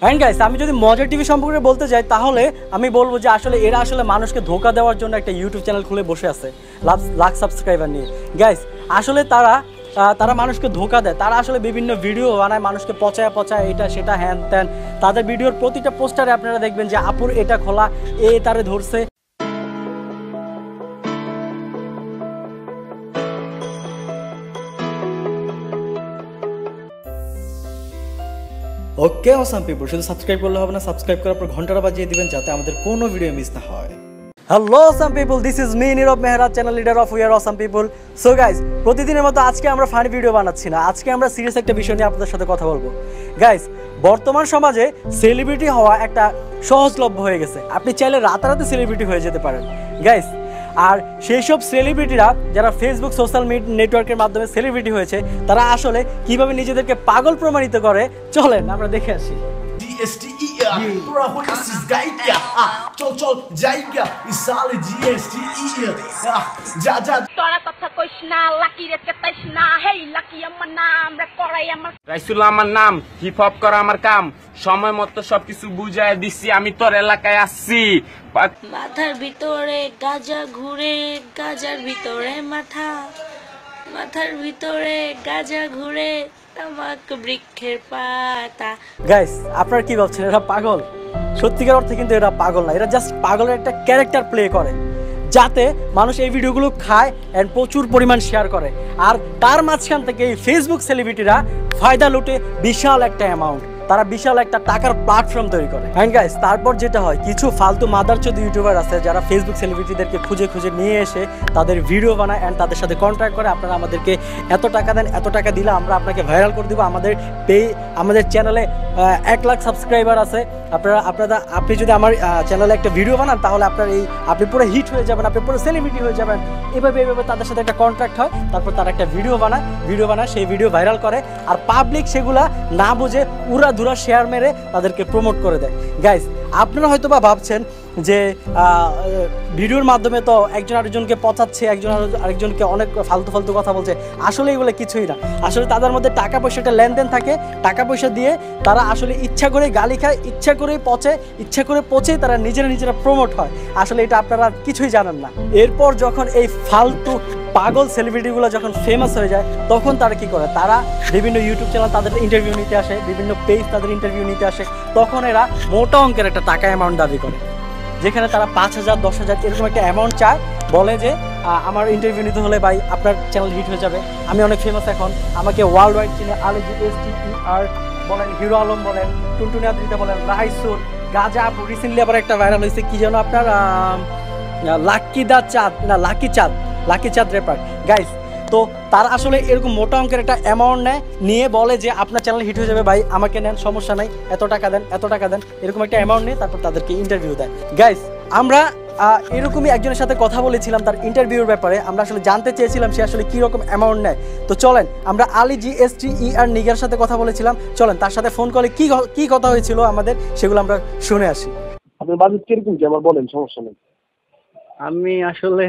And guys, আমি যদি মজা টিভি সম্পর্কে বলতে যাই তাহলে আমি বলবো যে আসলে এরা আসলে মানুষকে ধোঁকা দেওয়ার জন্য একটা ইউটিউব চ্যানেল খুলে বসে আছে লাখ সাবস্ক্রাইবার নিয়ে। গাইস, আসলে তারা মানুষকে ধোঁকা দেয়। তারা আসলে বিভিন্ন ভিডিও বানায়, মানুষকে পচায় পচায় এটা সেটা হ্যান ত্যান। তাদের ভিডিওর প্রতিটা পোস্টারে আপনারা দেখবেন যে আপুর এটা খোলা, তারে ধরছে। ওকে অসাম পিপল, শুধু সাবস্ক্রাইব করলে হবে না, সাবস্ক্রাইব করার পর ঘন্টাটা বাজিয়ে দিবেন যাতে আমাদের কোনো ভিডিও মিস না হয়। Hello awesome people, this is me Neerav Mehra, channel leader of we are awesome people. So guys, প্রতিদিনের মতো আজকে আমরা ফানি ভিডিও বানাচ্ছি না, আজকে আমরা সিরিয়াস একটা বিষয় নিয়ে আপনাদের সাথে কথা বলবো। গাইস, বর্তমান সমাজে সেলিব্রিটি হওয়া একটা সহজলভ্য হয়ে গেছে। আপনি চাইলে রাতারাতি সেলিব্রিটি হয়ে যেতে পারেন গাইস। আর সেই সব সেলিব্রিটিরা যারা ফেসবুক সোশ্যাল নেটওয়ার্কের মাধ্যমে সেলিব্রিটি হয়েছে, তারা আসলে কিভাবে নিজেদেরকে পাগল প্রমাণিত করে চলেন আমরা দেখে আসি। রাইসুল আমার নাম, হিপ হপ করা আমার কাম, সময় মতো সবকিছু বুঝাই দিছি, আমি তোর এলাকায় আসছি। মাথার ভিতরে গাজা ঘুরে, গাজার ভিতরে মাথা, মাথার ভিতরে গাজা ঘুরে, তামাক বৃক্ষের পাতা। গাইস, আপনারা কি ভাবছেন এরা পাগল? সত্যিকার অর্থে কিন্তু এরা পাগল না, এরা জাস্ট পাগলের একটা ক্যারেক্টার প্লে করে যাতে মানুষ এই ভিডিওগুলো খায় এন্ড প্রচুর পরিমাণ শেয়ার করে। আর তার মাঝখান থেকে এই ফেসবুক সেলিব্রিটিরা ফায়দা লুটে বিশাল একটা অ্যামাউন্ট, তারা বিশাল একটা টাকার প্ল্যাটফর্ম তৈরি করে। এন্ড গাইস, তারপর যেটা হয়, কিছু ফালতু মাদারচোদ ইউটিউবার আছে যারা ফেসবুক সেলিব্রিটিদেরকে খুঁজে খুঁজে নিয়ে এসে তাদের ভিডিও বানায় এন্ড তাদের সাথে কন্ট্রাক্ট করে, আপনারা আমাদেরকে এত টাকা দেন, এত টাকা দিলে আমরা আপনাকে ভাইরাল করে দিব। আমাদের চ্যানেলে 1 লাখ সাবস্ক্রাইবার আছে, আপনি যদি আমার চ্যানেলে একটা ভিডিও বানান তাহলে আপনি পুরো হিট হয়ে যাবেন, আপনি পুরো সেলিব্রিটি হয়ে যাবেন। এভাবে তাদের সাথে একটা কন্ট্রাক্ট হয়, তারপর তারা একটা ভিডিও বানায়, সেই ভিডিও ভাইরাল করে, আর পাবলিক সেগুলা না বুঝে উড়াধুরা শেয়ার মেরে তাদেরকে প্রমোট করে দেয়। গাইস, আপনারা হয়তো বা ভাবছেন যে ভিডিওর মাধ্যমে তো একজন আরেকজনকে পচাচ্ছে, একজন আরেকজনকে অনেক ফালতু কথা বলছে। আসলে এগুলো কিছুই না, আসলে তাদের মধ্যে টাকা পয়সাটা লেনদেন থাকে। টাকা পয়সা দিয়ে তারা আসলে ইচ্ছা করে গালি খায়, ইচ্ছা করে পচে তারা নিজেরা প্রমোট হয়। আসলে এটা আপনারা কিছুই জানেন না। এরপর যখন এই ফালতু পাগল সেলিব্রিটিগুলো যখন ফেমাস হয়ে যায়, তখন তারা কি করে, তারা বিভিন্ন ইউটিউব চ্যানেল তাদের ইন্টারভিউ নিতে আসে, বিভিন্ন পেজ তাদের ইন্টারভিউ নিতে আসে। তখন এরা মোটা অঙ্কের একটা টাকা অ্যামাউন্ট দাবি করে, যেখানে তারা 5,000 10,000 এরকম একটা অ্যামাউন্ট চায়। বলে যে আমার ইন্টারভিউ নিতে হলে ভাই আপনার চ্যানেল হিট হয়ে যাবে, আমি অনেক ফেমাস, এখন আমাকে ওয়ার্ল্ড ওয়াইড চিনে। আলিজি STER বলেন, হিরো আলম বলেন, টুনটুনি আদ্রিতা বলেন, রাইসুল, গাজা আপু, রিসেন্টলি আবার একটা ভাইরাল হয়েছে কি যেন আপনার লাকি চাঁদ রেপার। গাইস, তো তারা আসলে এরকম মোটা অঙ্কের একটা অ্যামাউন্ট নিয়ে বলে যে আপনার চ্যানেল হিট হয়ে যাবে ভাই, আমাকে নেন, সমস্যা নাই, এত টাকা দেন, এরকম একটা অ্যামাউন্ট নিয়ে তারপর তাদেরকে ইন্টারভিউ দেয়। গাইস, আমরা এরকমই একজনের সাথে কথা বলেছিলাম তার ইন্টারভিউর ব্যাপারে। আমরা আসলে জানতে চেয়েছিলাম সে আসলে কীরকম অ্যামাউন্ট নেয়। তো চলেন আমরা আলিজি STER নিগার সাথে কথা বলেছিলাম, চলেন তার সাথে ফোন কলে কি কথা হয়েছিল আমাদের সেগুলো আমরা শুনে আসি। আপনার বাজেট কিরকম কি আমার বলেন, সমস্যা নেই। আমি আসলে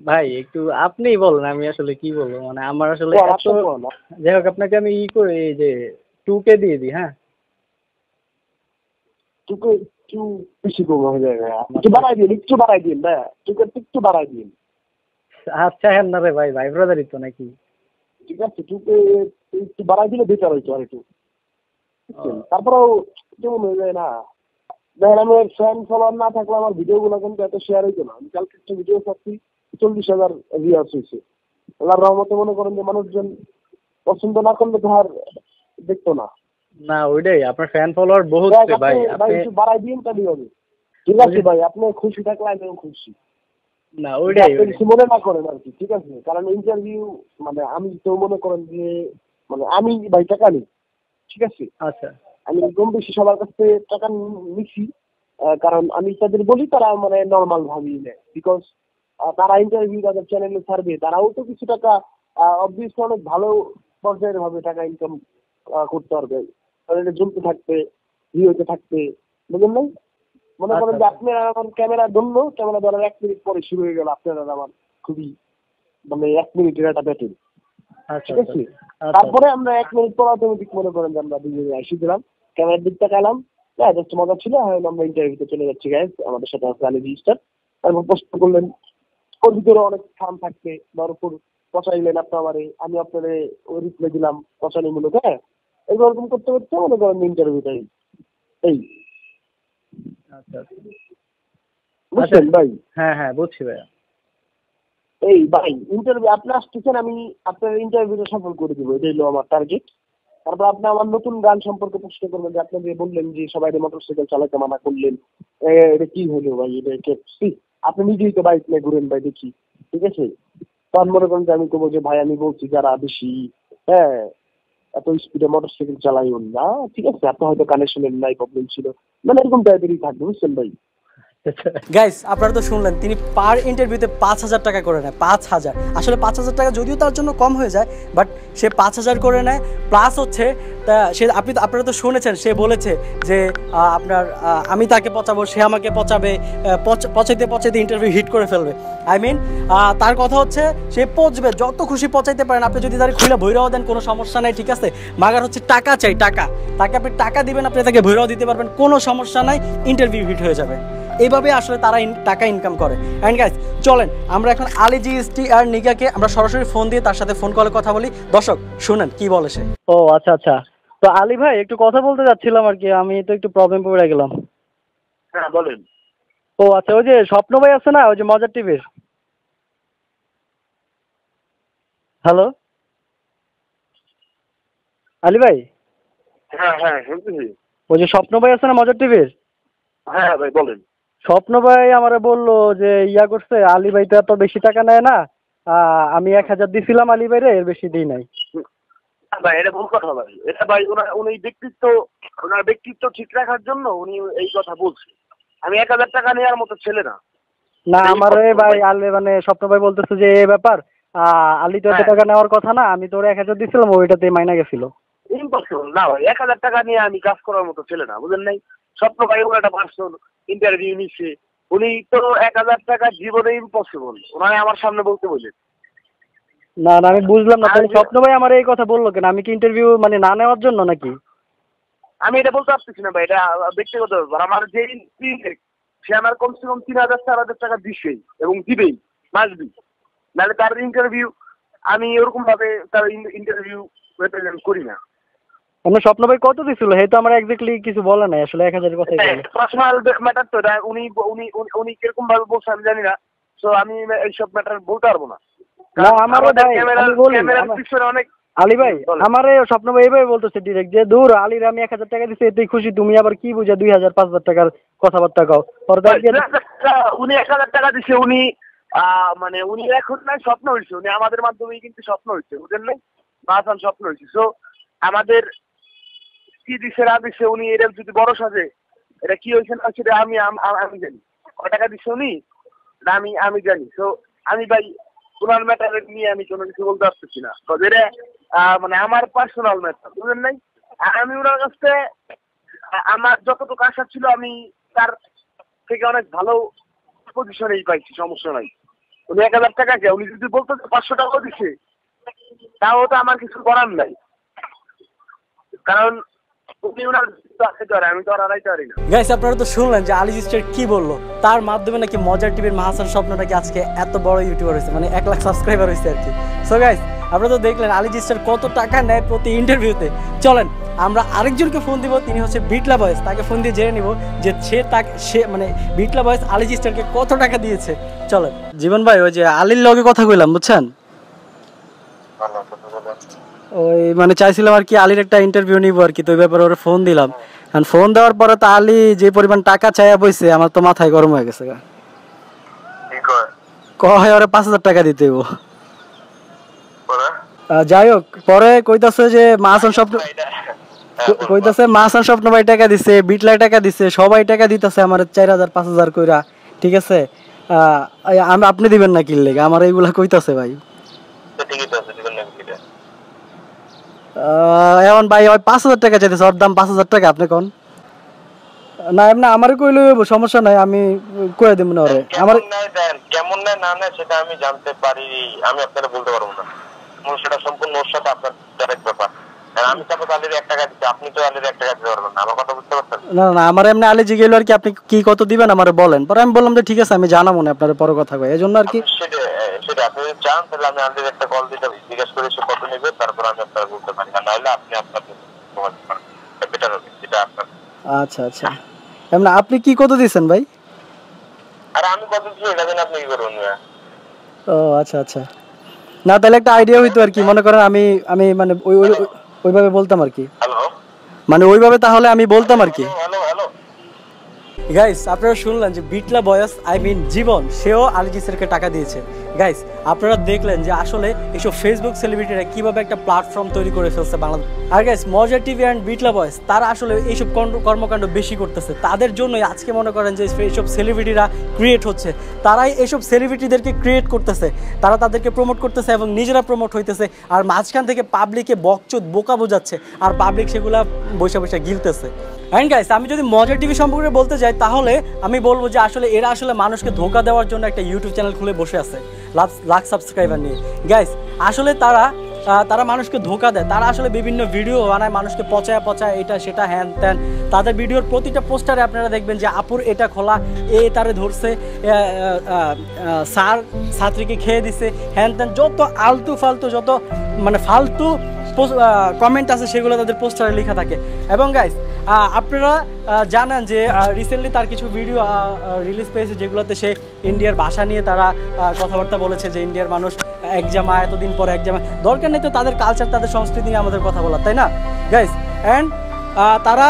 ভাই একটু আপনিই বলেন, আমি আসলে কি বলবো, মানে আমার আসলে যাই হোক, আপনাকে আমি করে এই যে 2K দিয়ে দিই। হ্যাঁ, 2K একটু বেশি কম হয়ে যায়, একটু বাড়াই দিন ভাই, 2K একটু বাড়াই দিন। আচ্ছা হ্যাঁ না রে ভাই ব্রাদারই তো নাকি, ঠিক আছে 2K একটু বাড়াই দিলে বেটার হইতো আর একটু। তারপরেও কেমন হয়ে যায় না, দেখেন আমার ফ্যান ফলোয়ার না থাকলে আমার ভিডিওগুলো কিন্তু এত শেয়ার হইতো না। আমি কালকে একটা ভিডিও করছি, 40,000 ভিউয়ার্স হয়েছে। আল্লাহর রহমতে মনে করেন যে মানুষজন পছন্দ না করলে তো আর দেখতো না। না ওইটাই, আপনার ফ্যান ফলোয়ার বহুত ভাই, আপনি একটু বাড়াই দিন তাহলে হবে। ঠিক আছে ভাই, আপনি খুশি থাকলে আমিও খুশি। না ওইটাই কিছু মনে না করেন আর কি, ঠিক আছে? কারণ ইন্টারভিউ মানে আমি তো মনে করেন যে মানে আমি ভাই টাকা নিই, ঠিক আছে? আচ্ছা, আমি কম বেশি সবার কাছ থেকে টাকা নিচ্ছি, কারণ আমি তাদের বলি, তারা মানে নর্মাল ভাবেই নেয়। বিকজ তারা ইন্টারভিউ তাদের চ্যানেলে ছাড়বে, তারাও তো কিছু টাকা অবভিয়াসলি অনেক ভালো পর্যায়ের ভাবে টাকা ইনকাম করতে পারবে, চ্যানেলে জমতে থাকবে, ভিডিওতে থাকতে, বুঝলেন নাই? মনে করেন যে আপনার আমার ক্যামেরা ধরলো, ক্যামেরা ধরার 1 মিনিট পরে শুরু হয়ে গেল আপনার আমার খুবই মানে 1 মিনিটের একটা ব্যাটিং, ঠিক আছে? তারপরে আমরা 1 মিনিট পর অটোমেটিক মনে করেন যে আমরা দুজনে আসি দিলাম, ক্যামেরার দিক তাকালাম, হ্যাঁ জাস্ট মজা ছিল। আমরা ইন্টারভিউতে চলে যাচ্ছি গাইস, আমাদের সাথে আছে আলী রেজিস্টার। তারপর প্রশ্ন করলেন, ওর ভিতরে অনেক ফান থাকছে, তার পচাইলেন আপনারে, আমি আপনারে ওই রিপ্লাই দিলাম পচানিমূলক। হ্যাঁ এরকম করতে করতে মনে করেন ইন্টারভিউটাই এই। আচ্ছা বুঝছেন ভাই? হ্যাঁ বুঝছি ভাইয়া। এই ভাই ইন্টারভিউ আপনি আসতেছেন, আমি আপনার ইন্টারভিউটা সফল করে দিব, এটাই হলো আমার টার্গেট। তারপর আপনি আমার নতুন গান সম্পর্কে প্রশ্ন করবেন, যে আপনি যে বললেন যে সবাই মোটরসাইকেল চালাতে মানা করলেন, এটা কি হলো ভাই? এটা আপনি নিজেই তো বাইক নিয়ে ঘুরেন ভাই দেখি, ঠিক আছে? তখন মনে করেন যে আমি কবো যে ভাই আমি বলছি যারা বেশি এত স্পিডে মোটরসাইকেল চালাইও না, ঠিক আছে? আপনি হয়তো কানেকশনের নাই, প্রবলেম ছিল, মানে এরকম টাইপেরই থাকবে, বুঝছেন ভাই? গাইস আপনারা তো শুনলেন, তিনি পার ইন্টারভিউতে 5,000 টাকা করে নেয়। 5,000, আসলে 5,000 টাকা যদিও তার জন্য কম হয়ে যায়, বাট সে 5,000 করে নেয়। প্লাস হচ্ছে সে আপনারা তো শুনেছেন, সে বলেছে যে আমি তাকে পচাবো, সে আমাকে পচাবে, পচাইতে ইন্টারভিউ হিট করে ফেলবে। আই মিন তার কথা হচ্ছে সে পচবে, যত খুশি পচাইতে পারেন, আপনি যদি তাকে খুলে ভৈরাও দেন কোনো সমস্যা নেই, ঠিক আছে? মাগার হচ্ছে টাকা চাই, টাকা। তাকে আপনি টাকা দিবেন, আপনি তাকে ভৈরাও দিতে পারবেন, কোনো সমস্যা নাই, ইন্টারভিউ হিট হয়ে যাবে। এইভাবে আসলে তারা টাকা ইনকাম করে। অ্যান্ড গাইস চলেন আমরা এখন আলী জিএসটি আর নিগাকে আমরা সরাসরি ফোন দিয়ে তার সাথে ফোন কলে কথা বলি। দর্শক শুনেন কি বলে সে। ও আচ্ছা, তো আলী ভাই একটু কথা বলতে যাচ্ছিলাম আর কি, আমি তো একটু প্রবলেম পড়ে গেলাম। হ্যাঁ বলেন। ও আচ্ছা, ওই যে স্বপ্ন ভাই আছে না, ওই যে মজার টিভির, হ্যালো আলী ভাই। হ্যাঁ শুনতেছি। ওই যে স্বপ্ন ভাই আছে না মজার টিভির, হ্যাঁ ভাই বলেন। স্বপ্ন ভাই আমারে বললো যে করছে, আলী ভাই তো এত বেশি টাকা নেয় না, আমি 1,000 দিছিলাম আলী ভাই রে, এর বেশি দিই নাই। ভাই এটা ভুল কথা ভাই, এটা ভাই উনি ওনার ব্যক্তিত্ব ঠিক রাখার জন্য উনি এই কথা বলছে। আমি 1,000 টাকা নেওয়ার মতো ছেলে না। না আমার ভাই আলী মানে স্বপ্ন ভাই বলতেছে যে এই ব্যাপার, আলী তো এত টাকা নেওয়ার কথা না, আমি তোর 1,000 দিছিলাম, ওইটাতে মাইনা গেছিল। ইম্পসিবল না ভাই, 1,000 টাকা নিয়ে আমি কাজ করার মতো ছেলে না, বুঝলেন নাই? স্বপ্ন ভাই ওনার একটা পার্সন ইন্টারভিউ নিচ্ছে, উনি তো 1,000 টাকা জীবনে ইম্পসিবল ওনারে আমার সামনে বলতে বললেন। না আমি বুঝলাম না, তাহলে স্বপ্ন ভাই আমার এই কথা বললো কেন? আমি কি ইন্টারভিউ মানে না নেওয়ার জন্য নাকি? আমি এটা বলতে পারতেছি না ভাই, এটা ব্যক্তিগত ব্যাপার। আমার যে সে আমার কমসে কম 3,000-4,000 টাকা দিছেই এবং দিবেই, মাসবি, নাহলে তার ইন্টারভিউ আমি ওরকম ভাবে তার ইন্টারভিউ রিপ্রেজেন্ট করি না। আপনার স্বপ্ন ভাই কত দিছিল? হে তো আমার এক্স্যাক্টলি কিছু বলে নাই, আসলে 1,000 কথাই বলে। পার্সোনাল ম্যাটার তো এটা, উনি কিরকম ভাবে বলছে আমি জানি না, সো আমি এইসব ম্যাটার বলতে পারবো না। না আমার ভাই আমি বলি অনেক আলী ভাই, আমার স্বপ্ন ভাই এইভাবে বলতেছে ডিরেক্ট যে দূর আলীর আমি 1,000 টাকা দিচ্ছি এতেই খুশি, তুমি আবার কি বুঝা 2,000-5,000 টাকার কথাবার্তা কও। উনি 1,000 টাকা দিচ্ছে, উনি মানে উনি এখন নাই স্বপ্ন হয়েছে, উনি আমাদের মাধ্যমেই কিন্তু স্বপ্ন হয়েছে, বুঝলেন নাই? মাসান স্বপ্ন হয়েছে। সো আমাদের কি দিচ্ছে না দিচ্ছে, উনি এটা যদি বড় সাজে, এটা কি হয়েছে না সেটা আমি জানি। কয় টাকা দিচ্ছে উনি আমি জানি। সো আমি ভাই ওনার ম্যাটার নিয়ে আমি কোনো কিছু বলতে পারতেছি না, এটা মানে আমার পার্সোনাল ম্যাটার, বুঝলেন নাই? আমি ওনার কাছে আমার যতটুকু আশা ছিল আমি তার থেকে অনেক ভালো পজিশনেই পাইছি, সমস্যা নাই। উনি 1,000 টাকা কে, উনি যদি বলতো 500 টাকাও দিচ্ছে, তাও তো আমার কিছু করার নাই, কারণ উনি ওনার আমি তো আর আড়াইতে পারি না। গাইস আপনারা তো শুনলেন যে আলী জিস্টার কি বললো, তার মাধ্যমে নাকি মজার টিভির মাহাসান স্বপ্ন নাকি আজকে এত বড় ইউটিউবার হয়েছে, মানে 1 লাখ সাবস্ক্রাইবার হয়েছে আর কি। সো গাইস আপনারা তো দেখলেন আলী জিস্টার কত টাকা নেয় প্রতি ইন্টারভিউতে। চলেন আমরা আরেকজনকে ফোন দিব, তিনি হচ্ছে বিটলা বয়েস, তাকে ফোন দিয়ে জেনে নিব যে সে মানে বিটলা বয়েস আলী জিস্টারকে কত টাকা দিয়েছে। চলেন জীবন ভাই, ওই যে আলীর লগে কথা কইলাম বুঝছেন, ওই মানে চাইছিলাম আর কি আলীর একটা ইন্টারভিউ নিব আর কি, তো ওই ব্যাপারে ওরা ফোন দিলাম। ফোন দেওয়ার পরে তো আলী যে পরিমাণ টাকা চাইয়া বইছে, আমার তো মাথায় গরম হয়ে গেছে। কয় ওরা 5,000 টাকা দিতে হইব। যাই হোক পরে কইতাছে যে মাহাসান স্বপ্ন ভাই টাকা দিছে, বিটলাই টাকা দিছে, সবাই টাকা দিতেছে আমার 4,000-5,000 কইরা, ঠিক আছে? আপনি দিবেন না কি লেগে আমার এইগুলা কইতাছে ভাই। এখন ভাই ওই 5,000 টাকা চাইতেছে, ওর দাম 5,000 টাকা, আপনি কোন? না এমনি আমারও কইলে সমস্যা নাই, আমি কয়ে দেব না ওরে। আমার কেমন না না না সেটা আমি জানতে পারি, আমি আপনাকে বলতে পারবো না, সেটা সম্পূর্ণ ওর সাথে আপনার ডাইরেক্ট ব্যাপার। আর আমি সাপোজ আলির 1 টাকা দিচ্ছি, আপনি তো আলির 1 টাকা দিতে পারবেন না, আমার কথা বুঝতে পারছেন? না না আমার এমনি আলি জিগেল আর কি, আপনি কি কত দিবেন আমারে বলেন, পরে আমি বললাম যে ঠিক আছে আমি জানাবো না আপনার পরে কথা কই, এজন্য আর কি। সেটা আপনি যদি চান তাহলে আমি আলির একটা কল দিতে জিজ্ঞেস করে সে কত নেবে, তারপর আমি আপনার বলতে পারি, আর নাহলে আপনি আপনার বেটার হবে, যেটা আপনার। আচ্ছা আচ্ছা, এমনি আপনি কি কত দিয়েছেন ভাই? আর আমি কত দিচ্ছি এটা জানি আপনি কি করবেন? ও আচ্ছা আচ্ছা, না তাহলে একটা আইডিয়া হইতো আর কি, মনে করেন আমি আমি মানে ওইভাবে বলতাম আর কি, হ্যালো, মানে ওইভাবে তাহলে আমি বলতাম আর কি। হ্যালো হ্যালো গাইস আপনারা শুনলেন যে বিটলা বয়স আই মিন জীবন সেও আলিজি স্যারকে টাকা দিয়েছে। গাইস আপনারা দেখলেন যে আসলে এইসব ফেসবুক সেলিব্রিটিরা কিভাবে একটা প্ল্যাটফর্ম তৈরি করে ফেলছে বাংলাদেশ। আর গাইস মজা টিভি অ্যান্ড বিটলা বয়স তারা আসলে এইসব কর্মকাণ্ড বেশি করতেছে, তাদের জন্যই আজকে মনে করেন যে এইসব সেলিব্রিটিরা ক্রিয়েট হচ্ছে, তারাই এইসব সেলিব্রিটিদেরকে ক্রিয়েট করতেছে, তারা তাদেরকে প্রমোট করতেছে এবং নিজেরা প্রমোট হইতেছে, আর মাঝখান থেকে পাবলিকে বকচোদ বোকা বোঝাচ্ছে, আর পাবলিক সেগুলা বসে বসে গিলতেছে। অ্যান্ড গাইস আমি যদি মজা টিভি সম্পর্কে বলতে যাই তাহলে আমি বলবো যে আসলে এরা আসলে মানুষকে ধোঁকা দেওয়ার জন্য একটা ইউটিউব চ্যানেল খুলে বসে আছে লাখ সাবস্ক্রাইবার নিয়ে। গাইস আসলে তারা মানুষকে ধোঁকা দেয়, তারা আসলে বিভিন্ন ভিডিও বানায় মানুষকে পচায় এটা সেটা হ্যান ত্যান। তাদের ভিডিওর প্রতিটা পোস্টারে আপনারা দেখবেন যে আপুর এটা খোলা, তারে ধরছে, স্যার ছাত্রীকে খেয়ে দিছে, হ্যান ত্যান, যত আলতু ফালতু যত মানে ফালতু কমেন্ট আছে সেগুলো তাদের পোস্টারে লেখা থাকে। এবং গাইস আপনারা জানেন যে রিসেন্টলি তার কিছু ভিডিও রিলিজ পেয়েছে যেগুলোতে সে ইন্ডিয়ার ভাষা নিয়ে তারা কথাবার্তা বলেছে যে ইন্ডিয়ার মানুষ একজামা, এতদিন পর একজামা, দরকার নেই তো তাদের কালচার তাদের সংস্কৃতি নিয়ে আমাদের কথা বলার, তাই না গাইস? অ্যান্ড তারা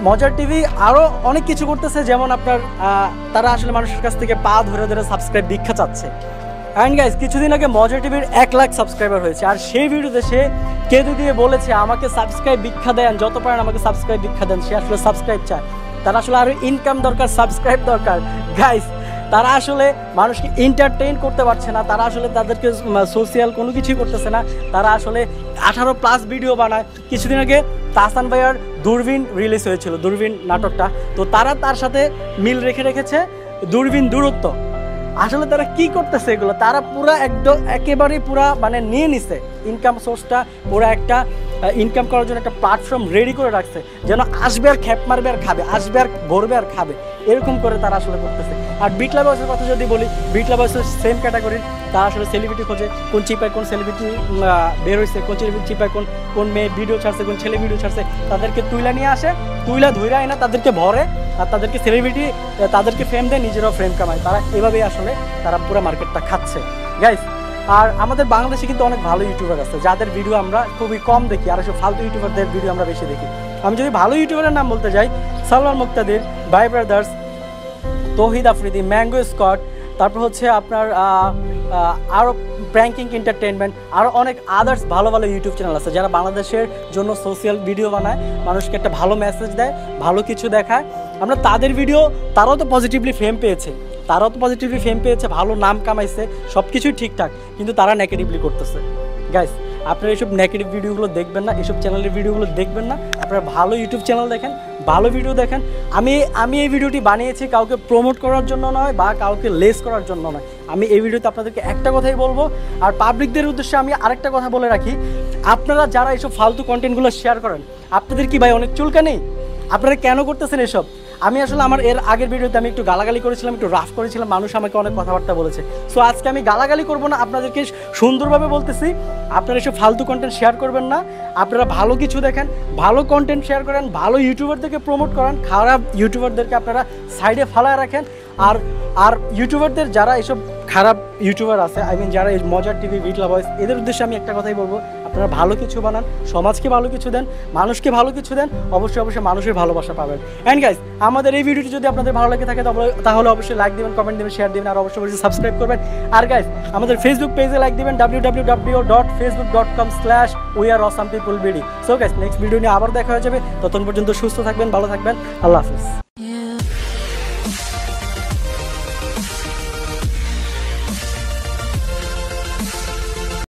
মজার টিভি আরও অনেক কিছু করতেছে, যেমন আপনার তারা আসলে মানুষের কাছ থেকে পা ধরে ধরে সাবস্ক্রাইব ভিক্ষা চাচ্ছে। অ্যান্ড গাইস কিছুদিন আগে মজা টিভির 1 লাখ সাবস্ক্রাইবার হয়েছে, আর সেই ভিডিওতে সে কেঁদে দিয়ে বলেছে আমাকে সাবস্ক্রাইব ভিক্ষা দেন, যত পারেন আমাকে সাবস্ক্রাইব ভিক্ষা দেন। সে আসলে সাবস্ক্রাইব চায়, তার আসলে আরও ইনকাম দরকার, সাবস্ক্রাইব দরকার। গাইস তারা আসলে মানুষকে এন্টারটেইন করতে পারছে না, তারা আসলে তাদেরকে সোশ্যাল কোনো কিছুই করতেছে না, তারা আসলে 18+ ভিডিও বানায়। কিছুদিন আগে তাহসান ভাইয়ার দূরবীন রিলিজ হয়েছিল, দূরবীন নাটকটা, তো তারা তার সাথে মিল রেখেছে দূরবীন দূরত্ব। আসলে তারা কি করতেছে এগুলো, তারা পুরা একদম একেবারেই পুরা মানে নিয়ে নিছে ইনকাম সোর্সটা, পুরো একটা ইনকাম করার জন্য একটা প্ল্যাটফর্ম রেডি করে রাখছে, যেন আসবে আর খ্যাপ মারবে আর খাবে, আসবে আর ভরবে আর খাবে, এরকম করে তারা আসলে করতেছে। আর বিটলা বয়সের কথা যদি বলি, বিটলা বয়সের সেম ক্যাটাগরির, তারা আসলে সেলিব্রিটি খোঁজে, কোন চিপায় কোন সেলিব্রিটি বের হয়েছে, কোন চিপায় কোন মেয়ে ভিডিও ছাড়ছে, কোন ছেলে ভিডিও ছাড়ছে, তাদেরকে তুইলা নিয়ে আসে, তুইলা ধইরা এনে তাদেরকে ভরে, আর তাদেরকে সেলিব্রিটি তাদেরকে ফেম দেয়, নিজেরাও ফ্রেম কামায়। তারা এভাবেই আসলে তারা পুরো মার্কেটটা খাচ্ছে গাইস। আর আমাদের বাংলাদেশে কিন্তু অনেক ভালো ইউটিউবার আছে যাদের ভিডিও আমরা খুবই কম দেখি, আর এসব ফালতু ইউটিউবারদের ভিডিও আমরা বেশি দেখি। আমি যদি ভালো ইউটিউবারের নাম বলতে যাই, সালমান মুক্তাদির, ভাই ব্রাদার্স, তৌহিদ আফ্রিদি, ম্যাঙ্গো স্কট, তারপর হচ্ছে আপনার আরও প্র্যাঙ্কিং এন্টারটেনমেন্ট, আরও অনেক আদার্স ভালো ভালো ইউটিউব চ্যানেল আছে যারা বাংলাদেশের জন্য সোশ্যাল ভিডিও বানায়, মানুষকে একটা ভালো মেসেজ দেয়, ভালো কিছু দেখায়। আমরা তাদের ভিডিও, তারাও তো পজিটিভলি ফেম পেয়েছে, ভালো নাম কামাইছে, সব কিছুই ঠিকঠাক, কিন্তু তারা নেগেটিভলি করতেছে। গাইস আপনারা এইসব নেগেটিভ ভিডিওগুলো দেখবেন না, এইসব চ্যানেলের ভিডিওগুলো দেখবেন না, আপনারা ভালো ইউটিউব চ্যানেল দেখেন, ভালো ভিডিও দেখেন। আমি এই ভিডিওটি বানিয়েছি কাউকে প্রমোট করার জন্য নয় বা কাউকে লেস করার জন্য নয়। আমি এই ভিডিওতে আপনাদেরকে একটা কথাই বলবো, আর পাবলিকদের উদ্দেশ্যে আমি আরেকটা কথা বলে রাখি, আপনারা যারা এইসব ফালতু কন্টেন্টগুলো শেয়ার করেন, আপনাদের কি ভাই অনেক চুলকানি? আপনারা কেন করতেছেন এসব? আমি আসলে আমার এর আগের ভিডিওতে আমি একটু গালাগালি করেছিলাম, একটু রাফ করেছিলাম, মানুষ আমাকে অনেক কথাবার্তা বলেছে। সো আজকে আমি গালাগালি করবো না, আপনাদেরকে সুন্দরভাবে বলতেছি, আপনারা এসব ফালতু কন্টেন্ট শেয়ার করবেন না, আপনারা ভালো কিছু দেখেন, ভালো কন্টেন্ট শেয়ার করেন, ভালো ইউটিউবারদেরকে প্রমোট করেন, খারাপ ইউটিউবারদেরকে আপনারা সাইডে ফালায় রাখেন। আর ইউটিউবারদের যারা এসব খারাপ ইউটিউবার আছে, আই মিন যারা এই মজার টিভি, বিটলা ভয়েস, এদের উদ্দেশ্যে আমি একটা কথাই বলবো, আপনারা ভালো কিছু বানান, সমাজকে ভালো কিছু দেন, মানুষকে ভালো কিছু দেন, অবশ্যই মানুষের ভালোবাসা পাবেন। অ্যান্ড গাইস আমাদের এই ভিডিওটি যদি আপনাদের ভালো লাগে থাকে তাহলে অবশ্যই লাইক দিবেন, কমেন্ট দিবেন, শেয়ার দিবেন, আর অবশ্যই সাবস্ক্রাইব করবেন। আর গাইস আমাদের ফেসবুক পেজে লাইক দিবেন, www.facebook.com/weareawesomepeoplebd। So guys next video নিয়ে আবার দেখা হয়ে যাবে, ততক্ষণ পর্যন্ত সুস্থ থাকবেন, ভালো থাকবেন, আল্লাহ হাফিজ।